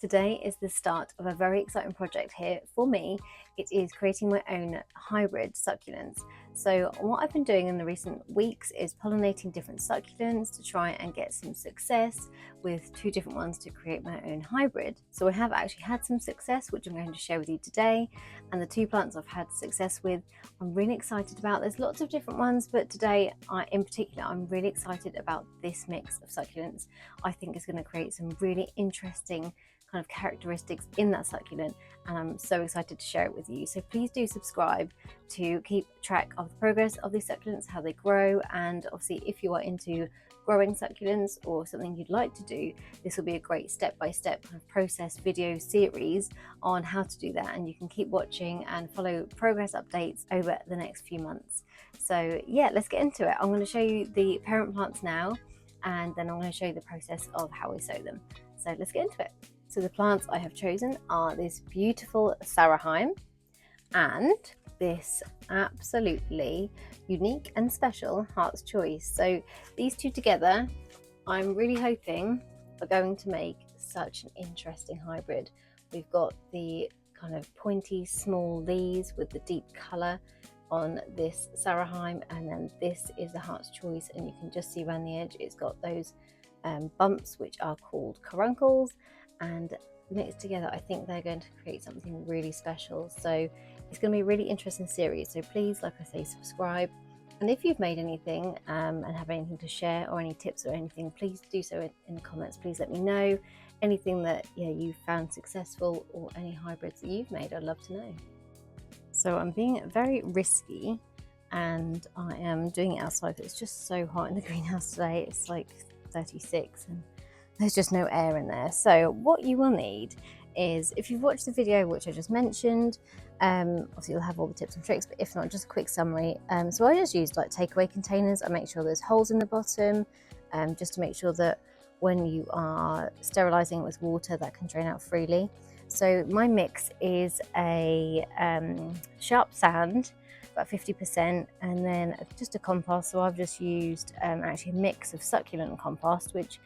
Today is the start of a very exciting project here for me. It is creating my own hybrid succulents. So what I've been doing in the recent weeks is pollinating different succulents to try and get some success with two different ones to create my own hybrid. So I have actually had some success, which I'm going to share with you today. And the two plants I've had success with, I'm really excited about. There's lots of different ones, but today in particular, I'm really excited about this mix of succulents. I think it's going to create some really interesting kind of characteristics in that succulent, and I'm so excited to share it with you. So please do subscribe to keep track of the progress of these succulents, how they grow, and obviously if you are into growing succulents or something you'd like to do, this will be a great step-by-step kind of process video series on how to do that, and you can keep watching and follow progress updates over the next few months. So yeah, let's get into it. I'm going to show you the parent plants now, and then I'm going to show you the process of how we sow them. So let's get into it. So the plants I have chosen are this beautiful Sarahime and this absolutely unique and special Heart's Choice. So these two together, I'm really hoping are going to make such an interesting hybrid. We've got the kind of pointy small leaves with the deep colour on this Sarahime, and then this is the Heart's Choice, and you can just see around the edge it's got those bumps which are called caruncles, and mixed together I think they're going to create something really special. So it's going to be a really interesting series, so please, like I say, subscribe, and if you've made anything and have anything to share or any tips or anything, please do so in the comments. Please let me know anything that you found successful or any hybrids that you've made. I'd love to know. So I'm being very risky and I am doing it outside. It's just so hot in the greenhouse today. It's like 36 and there's just no air in there. So what you will need is, if you've watched the video which I just mentioned, obviously you'll have all the tips and tricks, but if not, just a quick summary. So I just used like takeaway containers. I make sure there's holes in the bottom, just to make sure that when you are sterilizing it with water, that can drain out freely. So my mix is a sharp sand, about 50%, and then just a compost. So I've just used actually a mix of succulent and compost, which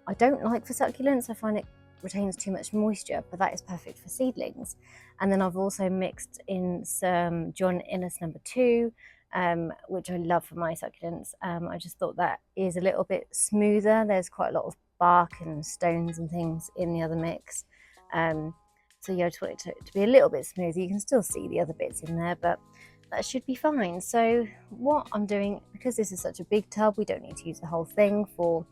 I don't like for succulents. I find it retains too much moisture, but that is perfect for seedlings. And then I've also mixed in some John Innes number 2, which I love for my succulents. I just thought that is a little bit smoother. There's quite a lot of bark and stones and things in the other mix. So yeah, I just want it to be a little bit smoother. You can still see the other bits in there, but that should be fine. So what I'm doing, because this is such a big tub, we don't need to use the whole thing for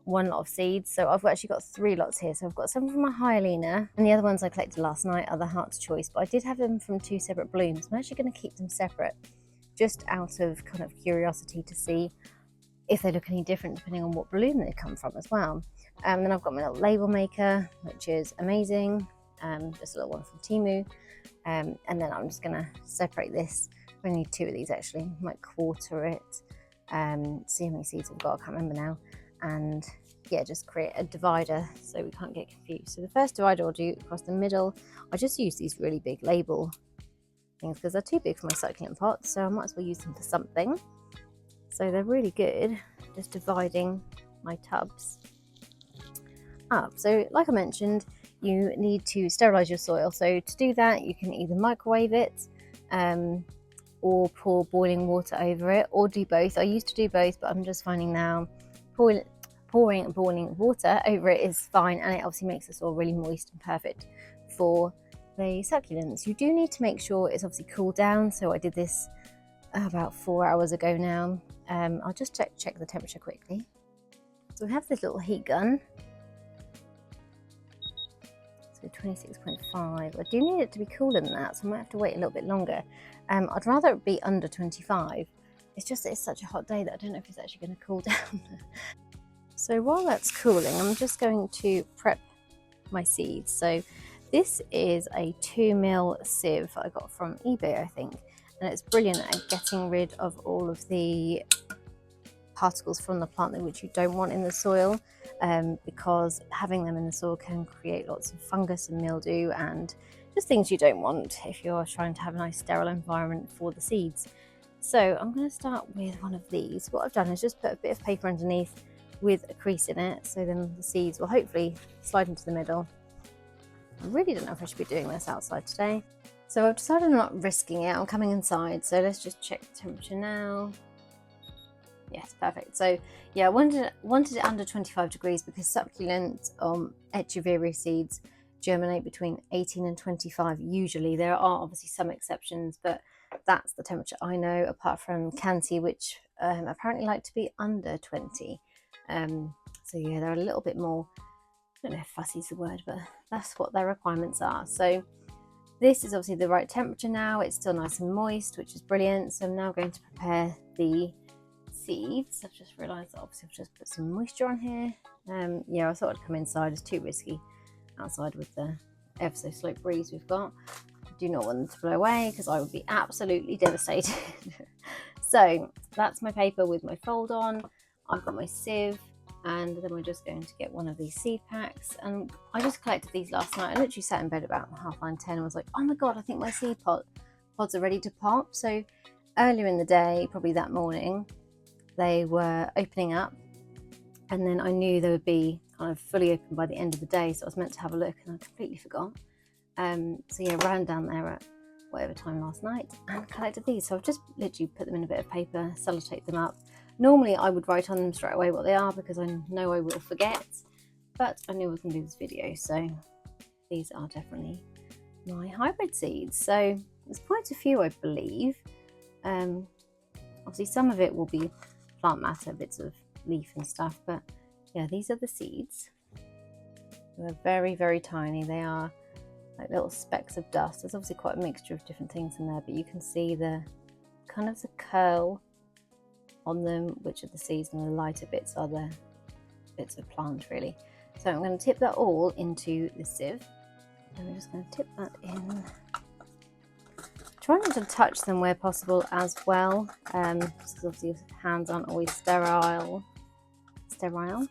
one lot of seeds. So I've actually got 3 lots here. So I've got some from my hyalina, and the other ones I collected last night are the Heart's Choice, but I did have them from 2 separate blooms. I'm actually going to keep them separate, just out of kind of curiosity to see if they look any different depending on what bloom they come from as well. Then I've got my little label maker, which is amazing, just a little one from Temu, and then I'm just going to separate this. I need 2 of these actually. I might quarter it, see how many seeds I've got, I can't remember now, and yeah, just create a divider so we can't get confused. So the first divider I'll do across the middle. I just use these really big label things because they're too big for my succulent pots, so I might as well use them for something. So they're really good, just dividing my tubs up. So like I mentioned, you need to sterilize your soil. So to do that, you can either microwave it or pour boiling water over it, or do both. I used to do both, but I'm just finding now pouring boiling water over it is fine, and it obviously makes the soil really moist and perfect for the succulents. You do need to make sure it's obviously cooled down. So I did this about 4 hours ago now. I'll just check the temperature quickly. So we have this little heat gun. So 26.5. I do need it to be cooler than that, so I might have to wait a little bit longer. I'd rather it be under 25. It's just that it's such a hot day that I don't know if it's actually going to cool down. So while that's cooling, I'm just going to prep my seeds. So this is a 2mm sieve I got from eBay, I think, and it's brilliant at getting rid of all of the particles from the plant which you don't want in the soil, because having them in the soil can create lots of fungus and mildew and just things you don't want if you're trying to have a nice sterile environment for the seeds. So I'm going to start with one of these. What I've done is just put a bit of paper underneath with a crease in it, so then the seeds will hopefully slide into the middle. I really don't know if I should be doing this outside today. So I've decided I'm not risking it. I'm coming inside. So let's just check the temperature now. Yes, perfect. So yeah, I wanted it under 25 degrees because succulent Echeveria seeds germinate between 18 and 25 usually. There are obviously some exceptions, but that's the temperature I know, apart from Canty, which apparently like to be under 20. So yeah, they're a little bit more, I don't know if fussy is the word, but that's what their requirements are. So this is obviously the right temperature now. It's still nice and moist, which is brilliant. So I'm now going to prepare the seeds. I've just realised that obviously I've just put some moisture on here. Yeah, I thought I'd come inside. It's too risky outside with the ever so slight breeze we've got. I do not want them to blow away because I would be absolutely devastated. So that's my paper with my fold on. I've got my sieve, and then we're just going to get one of these seed packs. And I just collected these last night. I literally sat in bed about 9:30 and was like, oh my god, I think my seed pods are ready to pop. So earlier in the day, probably that morning, they were opening up, and then I knew they would be kind of fully open by the end of the day, so I was meant to have a look and I completely forgot. So yeah, ran down there at whatever time last night and collected these. So I've just literally put them in a bit of paper, sellotape them up. Normally I would write on them straight away what they are because I know I will forget, but I knew I was going to do this video, so these are definitely my hybrid seeds. So there's quite a few, I believe. Obviously some of it will be plant matter, bits of leaf and stuff, but yeah, these are the seeds. They're very, very tiny. They are like little specks of dust. There's obviously quite a mixture of different things in there, but you can see the kind of the curl on them, which are the seeds, and the lighter bits are the bits of plant really. So I'm going to tip that all into the sieve, and we're just going to tip that in. Try not to touch them where possible as well, because obviously your hands aren't always sterile. Not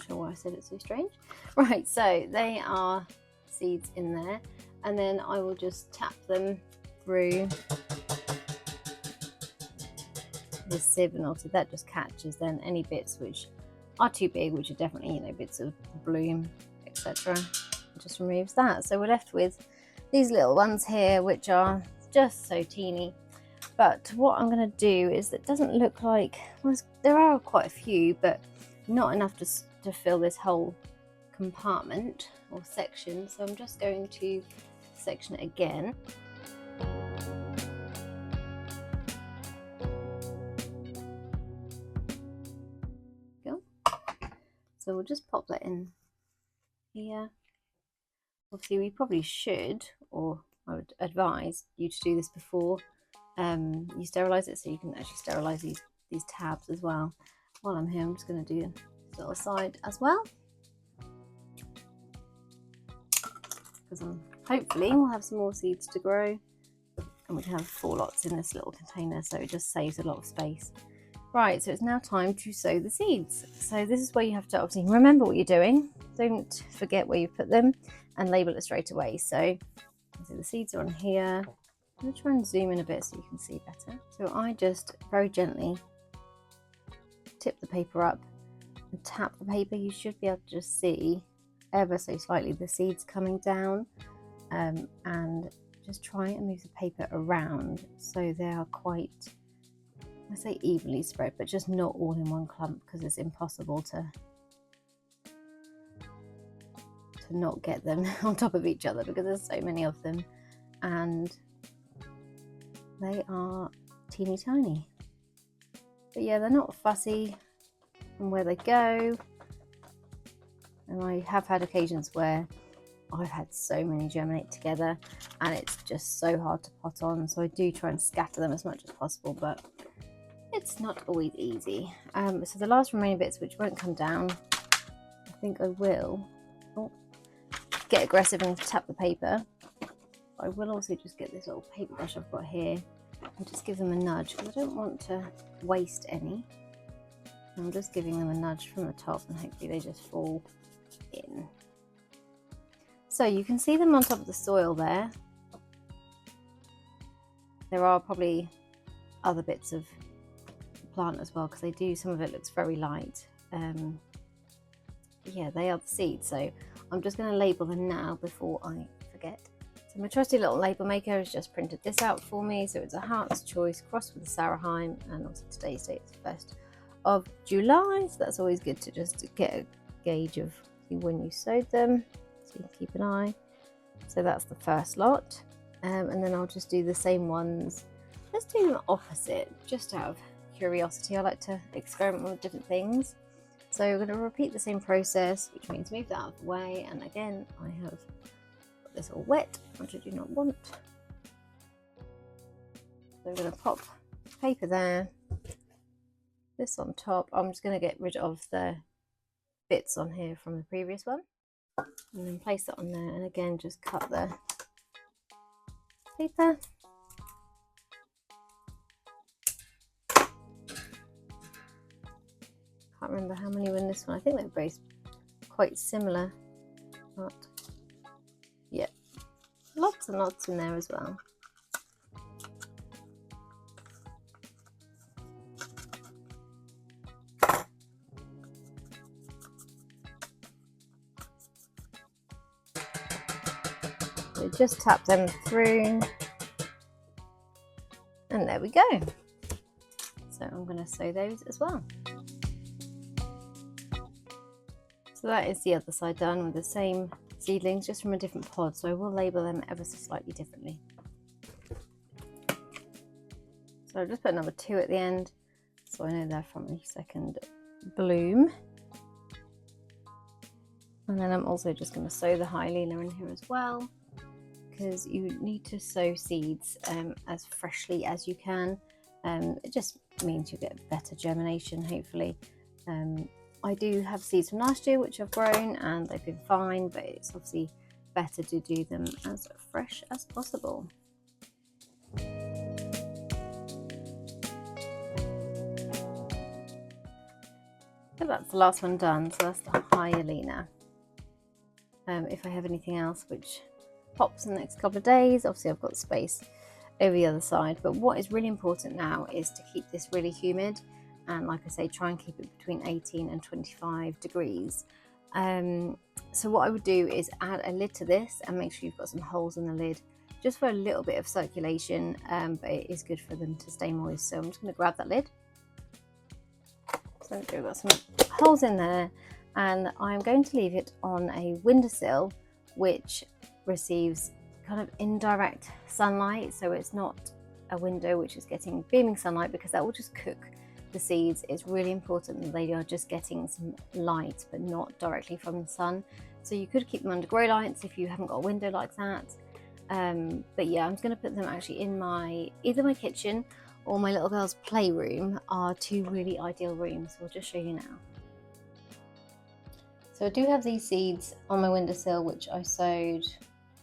sure why I said it so strange. Right, so they are seeds in there, and then I will just tap them through the sieve, and obviously that just catches then any bits which are too big, which are definitely, you know, bits of bloom, etc. Just removes that. So we're left with these little ones here, which are just so teeny. But what I'm going to do is, it doesn't look like, well, there are quite a few, but not enough to fill this whole compartment or section. So I'm just going to section it again. Go. So we'll just pop that in here. Obviously we probably should, or I would advise you to do this before you sterilize it, so you can actually sterilize these tabs as well. While I'm here, I'm just going to do this little side as well, because hopefully we'll have some more seeds to grow, and we can have 4 lots in this little container, so it just saves a lot of space. Right, so it's now time to sow the seeds. So this is where you have to obviously remember what you're doing. Don't forget where you put them and label it straight away. So the seeds are on here. I'm going to try and zoom in a bit so you can see better. So I just very gently tip the paper up and tap the paper. You should be able to just see ever so slightly the seeds coming down, and just try and move the paper around so they are quite, I say evenly spread, but just not all in one clump, because it's impossible to not get them on top of each other because there's so many of them, and they are teeny tiny. But yeah, they're not fussy on where they go, and I have had occasions where I've had so many germinate together and it's just so hard to pot on, so I do try and scatter them as much as possible, but it's not always easy. So the last remaining bits, which won't come down, I think I will get aggressive and tap the paper. I will also just get this little paintbrush I've got here and just give them a nudge, because I don't want to waste any. I'm just giving them a nudge from the top, and hopefully they just fall in. So you can see them on top of the soil there. There are probably other bits of the plant as well, because some of it looks very light. yeah, they are the seeds. So I'm just going to label them now before I forget. So my trusty little label maker has just printed this out for me. So it's a Heart's Choice crossed with a Sarahime, and also today's date is the 1st of July. So that's always good to just get a gauge of when you sowed them, so you can keep an eye. So that's the first lot, and then I'll just do the same ones. Let's do them opposite, just out of curiosity. I like to experiment with different things. So we're going to repeat the same process, which means move that out of the way. And again, I have got this all wet, which I do not want. So we're going to pop paper there, this on top. I'm just going to get rid of the bits on here from the previous one, and then place it on there. And again, just cut the paper. Can't remember how many were in this one. I think they're both quite similar, but yeah, lots and lots in there as well. So just tap them through, and there we go. So I'm going to sow those as well. So that is the other side done with the same seedlings, just from a different pod. So I will label them ever so slightly differently. So I've just put number 2 at the end, so I know they're from a second bloom. And then I'm also just going to sow the Hyalina in here as well, because you need to sow seeds as freshly as you can. It just means you get better germination, hopefully. I do have seeds from last year which have grown and they've been fine, but it's obviously better to do them as fresh as possible. So that's the last one done, so that's the Hyalina. If I have anything else which pops in the next couple of days, obviously I've got space over the other side, but what is really important now is to keep this really humid, and like I say, try and keep it between 18 and 25 degrees. So what I would do is add a lid to this and make sure you've got some holes in the lid just for a little bit of circulation, but it is good for them to stay moist. So I'm just going to grab that lid. So we've got some holes in there, and I'm going to leave it on a windowsill which receives kind of indirect sunlight, so it's not a window which is getting beaming sunlight, because that will just cook the seeds. It's really important that they are just getting some light, but not directly from the sun. So you could keep them under grow lights if you haven't got a window like that. But yeah, I'm just going to put them actually in either my kitchen or my little girl's playroom, are 2 really ideal rooms. So I'll just show you now. So I do have these seeds on my windowsill, which I sowed,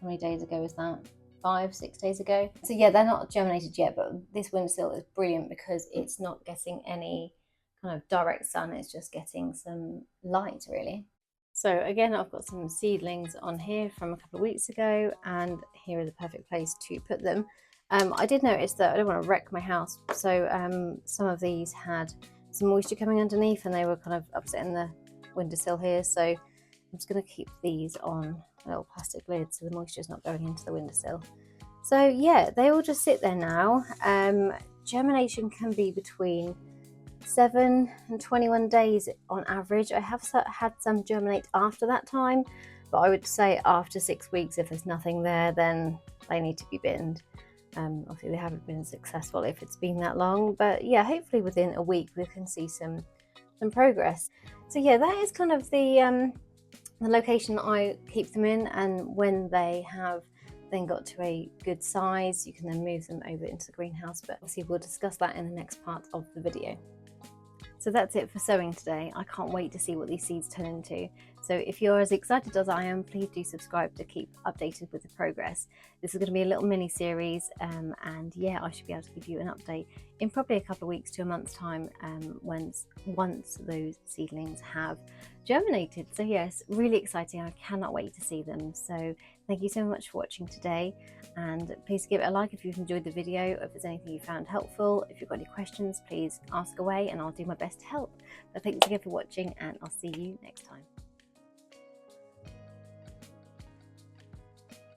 how many days ago was that? 5-6 days ago. So yeah, they're not germinated yet, but this windowsill is brilliant because it's not getting any kind of direct sun, it's just getting some light really. So again, I've got some seedlings on here from a couple of weeks ago, and here is the perfect place to put them. I did notice that I don't want to wreck my house, so some of these had some moisture coming underneath and they were kind of upsetting the windowsill here, so I'm just going to keep these on a little plastic lid so the moisture is not going into the windowsill. So yeah, they all just sit there now. Germination can be between 7 and 21 days on average. I have had some germinate after that time, but I would say after 6 weeks, if there's nothing there, then they need to be binned. Obviously they haven't been successful if it's been that long, but yeah, hopefully within a week we can see some progress. So yeah, that is kind of the location that I keep them in, and when they have then got to a good size, you can then move them over into the greenhouse, but obviously we'll discuss that in the next part of the video. So that's it for sowing today. I can't wait to see what these seeds turn into. So if you're as excited as I am, please do subscribe to keep updated with the progress. This is going to be a little mini series, and yeah, I should be able to give you an update in probably a couple of weeks to a month's time once those seedlings have germinated. So yes, really exciting. I cannot wait to see them. So thank you so much for watching today, and please give it a like if you've enjoyed the video. If there's anything you found helpful, if you've got any questions, please ask away and I'll do my best to help. But thanks again for watching, and I'll see you next time.